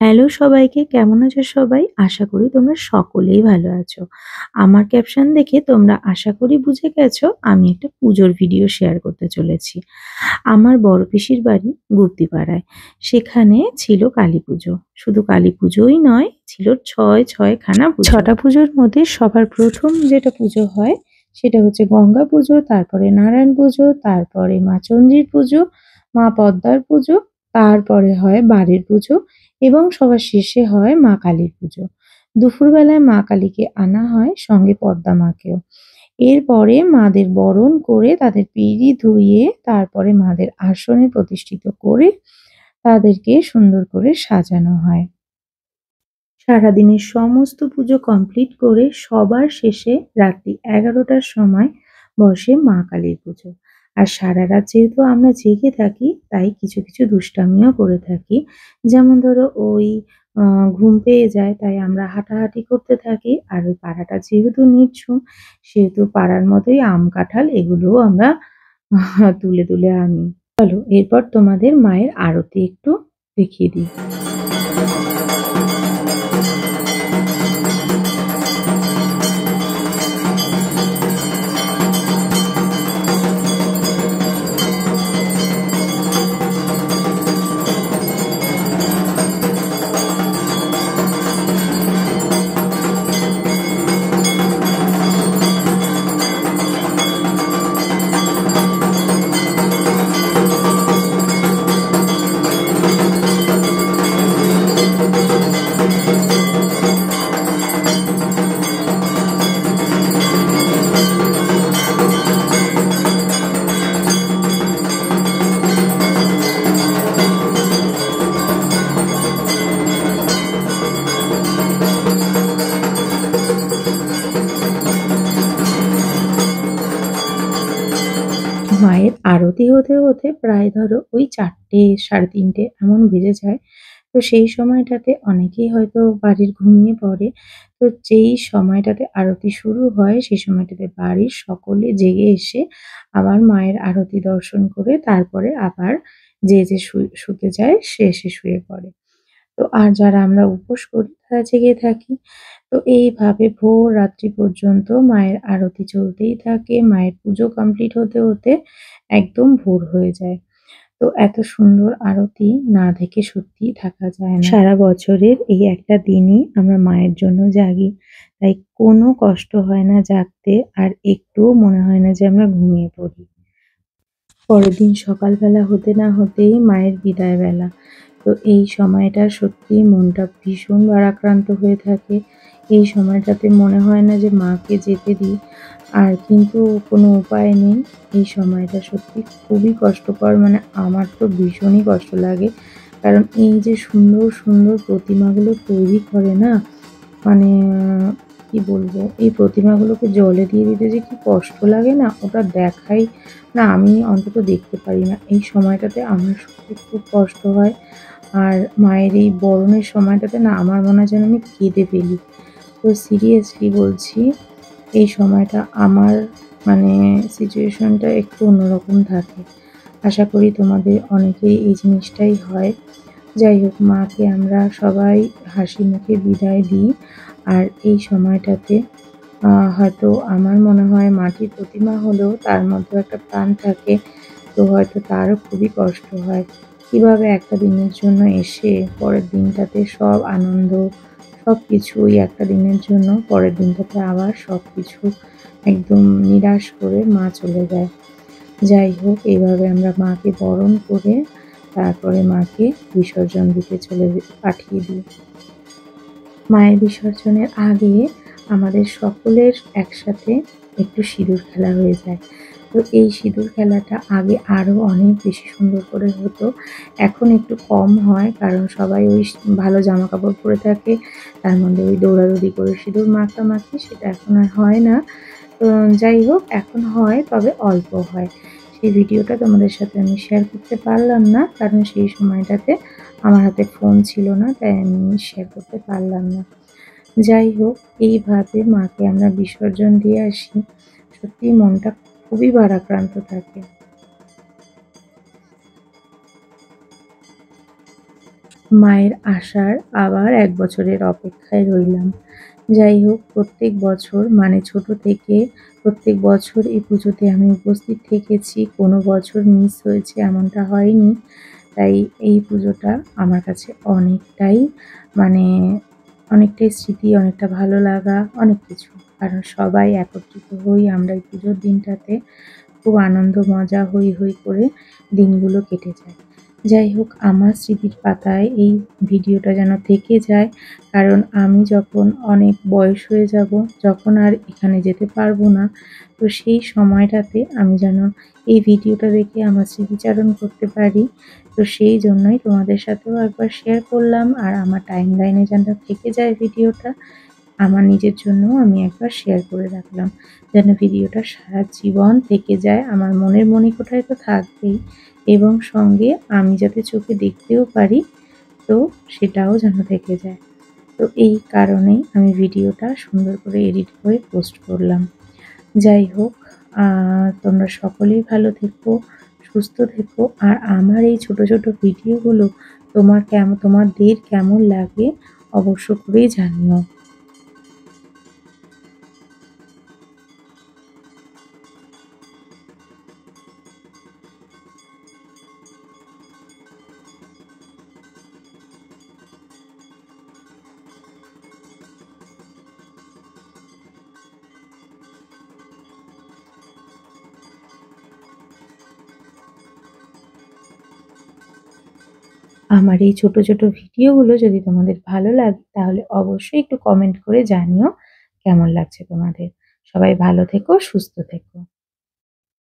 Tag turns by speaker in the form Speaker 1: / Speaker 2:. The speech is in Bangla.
Speaker 1: হ্যালো সবাইকে, কেমন আছো সবাই? আশা করি তোমরা সকলেই ভালো আছো। আমার ক্যাপশন দেখে তোমরা আশা করি বুঝে গেছো আমি একটা পুজোর ভিডিও শেয়ার করতে চলেছি। আমার বড় পিসির বাড়ি গুপ্তিপাড়ায়। সেখানে ছিল কালীপুজো। শুধু কালীপুজোই নয়, ছিল ৬ খানা পুজো। ৬টা পুজোর মধ্যে সবার প্রথম যেটা পুজো হয় সেটা হচ্ছে গঙ্গা পুজো, তারপরে নারায়ণ পুজো, তারপরে মা চণ্ডীর পুজো, মা পদ্মার পুজো, তারপরে হয় বাড়ির পুজো এবং সবার শেষে হয় মা কালীর পুজো। দুপুরবেলায় মা কালীকে আনা হয়, সঙ্গে পদ্মা মাকেও। এরপরে মাদের বরণ করে তাদের পিঁড়ি ধুইয়ে তারপরে মাদের আসনে প্রতিষ্ঠিত করে তাদেরকে সুন্দর করে সাজানো হয়। সারাদিনের সমস্ত পুজো কমপ্লিট করে সবার শেষে রাত্রি ১১টার সময় বসে মা কালীর পুজো। আর সারা রাত যেহেতু আমরা জেগে থাকি তাই কিছু কিছু দুষ্টামিও করে থাকি। যেমন ধরো ঘুম পেয়ে যায় তাই আমরা হাঁটাহাঁটি করতে থাকি। আর ওই পাড়াটা যেহেতু নিঝুম সেহেতু পাড়ার মতোই আম কাঁঠাল এগুলোও আমরা তুলে তুলে আনি। চলো এরপর তোমাদের মায়ের আরতি একটু দেখিয়ে দিই। মায়ের আরতি হতে হতে প্রায় ধরো ওই ৪টে ৩:৩০ এমন বেজে যায়। তো সেই সময়টাতে অনেকেই হয়তো বাড়ির ঘুমিয়ে পড়ে। তো যেই সময়টাতে আরতি শুরু হয় সেই সময়টাতে বাড়ির সকলে জেগে এসে আবার মায়ের আরতি দর্শন করে তারপরে আবার যে শুতে যায় সে এসে শুয়ে পড়ে। তো আর যারা আমরা উপোস করি তারা জেগে থাকি। তো এইভাবে ভোর রাত্রি পর্যন্ত মায়ের আরতি চলতেই থাকে। মায়ের পুজো কমপ্লিট হতে হতে একদম ভোর হয়ে যায়। তো এত সুন্দর আরতি না দেখে সত্যিই থাকা যায় না। সারা বছরের এই একটা দিনই আমরা মায়ের জন্য জাগি। তাই কোনো কষ্ট হয় না জাগতে, আর একটুও মনে হয় না যে আমরা ঘুমিয়ে পড়ি। পরের দিন সকালবেলা হতে না হতেই মায়ের বিদায় বেলা। তো এই সময়টা সত্যিই মনটা ভীষণ ভারাক্রান্ত হয়ে থাকে। এই সময়টাতে মনে হয় না যে মাকে যেতে দিই। আর কিন্তু কোনো উপায় নেই। এই সময়টা সত্যি খুবই কষ্টকর, মানে আমার তো ভীষণই কষ্ট লাগে। কারণ এই যে সুন্দর, সুন্দর প্রতিমাগুলো তৈরি করে না, মানে কি বলবো? এই প্রতিমাগুলোকে জলে দিয়ে দিতে যে কি কষ্ট লাগে না, ওটা দেখাই না, আমি অন্তত দেখতে পারি না। এই সময়টাতে আমার সত্যি খুব কষ্ট হয়। আর মায়ের এই বরণের সময়টাতে না আমার মনে হয় যেন আমি কেঁদে ফেলি। তো সিরিয়াসলি বলছি, এই সময়টা আমার মানে সিচুয়েশনটা একটু অন্যরকম থাকে। আশা করি তোমাদের অনেকেরই এই জিনিসটাই হয়। যাই হোক, মাকে আমরা সবাই হাসি মুখে বিদায় দিই। আর এই সময়টাতে হয়তো আমার মনে হয় মাটির প্রতিমা হলেও তার মধ্যেও একটা প্রাণ থাকে। তো হয়তো তারও খুবই কষ্ট হয়। কিভাবে একটা দিনের জন্য এসে পরের দিনটাতে সব আনন্দ সবকিছু ওই একটা দিনের জন্য পরের দিনটাতে আবার সবকিছু একদম নিরাশ করে মা চলে যায়। যাই হোক, এইভাবে আমরা মাকে বরণ করে তারপরে মাকে বিসর্জন দিতে পাঠিয়ে দিই। মায়ের বিসর্জনের আগে আমাদের সকলের একসাথে একটু সিঁদুর খেলা হয়ে যায়। তো এই সিঁদুর খেলাটা আগে আরও অনেক বেশি সুন্দর করে হতো। এখন একটু কম হয়, কারণ সবাই ওই ভালো জামাকাপড় পরে থাকে। তার মধ্যে ওই দৌড়াদৌড়ি করে সিঁদুর মাখামাখি সেটা এখন আর হয় না। তো যাই হোক, এখন হয় তবে অল্প হয়। সেই ভিডিওটা তোমাদের সাথে আমি শেয়ার করতে পারলাম না, কারণ সেই সময়টাতে আমার হাতে ফোন ছিল না, তাই আমি শেয়ার করতে পারলাম না। যাই হোক, এইভাবে মাকে আমরা বিসর্জন দিয়ে আসি। সত্যিই মনটা খুবই ভারাক্রান্ত থাকে। মায়ের আসার আবার ১ বছরের অপেক্ষায় রইলাম। যাই হোক, প্রত্যেক বছর মানে ছোট থেকে প্রত্যেক বছর এই পুজোতে আমি উপস্থিত থেকেছি। কোনো বছর মিস হয়েছে এমনটা হয়নি। তাই এই পুজোটা আমার কাছে অনেকটাই মানে অনেকটাই স্মৃতি, অনেকটা ভালো লাগা, অনেক কিছু। কারণ সবাই একত্রিত হই আমরা এই পুজোর দিনটাতে। খুব আনন্দ মজা হৈ হৈ করে দিনগুলো কেটে যায়। যাই হোক, আমার স্মৃতির পাতায় এই ভিডিওটা যেন থেকে যায়। কারণ আমি যখন অনেক বয়স হয়ে যাব, যখন আর এখানে যেতে পারবো না, তো সেই সময়টাতে আমি যেন এই ভিডিওটা দেখে আমার স্মৃতিচারণ করতে পারি। তো সেই জন্যই তোমাদের সাথেও একবার শেয়ার করলাম। আর আমার টাইমলাইনে যেন থেকে যায় ভিডিওটা। আমার নিজের জন্যও আমি একবার শেয়ার করে রাখলাম। যেন ভিডিওটা সারা জীবন থেকে যায়। আমার মনের মণিকোঠায় তো থাকবেই এবং সঙ্গে আমি যাতে চোখে দেখতেও পারি, তো সেটাও যেন থেকে যায়। তো এই কারণেই আমি ভিডিওটা সুন্দর করে এডিট করে পোস্ট করলাম। যাই হোক, আ তোমরা সকলেই ভালো থেকো, সুস্থ থেকো। আর আমার এই ছোট, ছোট ভিডিওগুলো তোমাদের কেমন লাগে অবশ্য করেই জানিও। আমার এই ছোট, ছোট ভিডিওগুলো যদি তোমাদের ভালো লাগে তাহলে অবশ্যই একটু কমেন্ট করে জানিও কেমন লাগছে তোমাদের। সবাই ভালো থেকো, সুস্থ থেকো।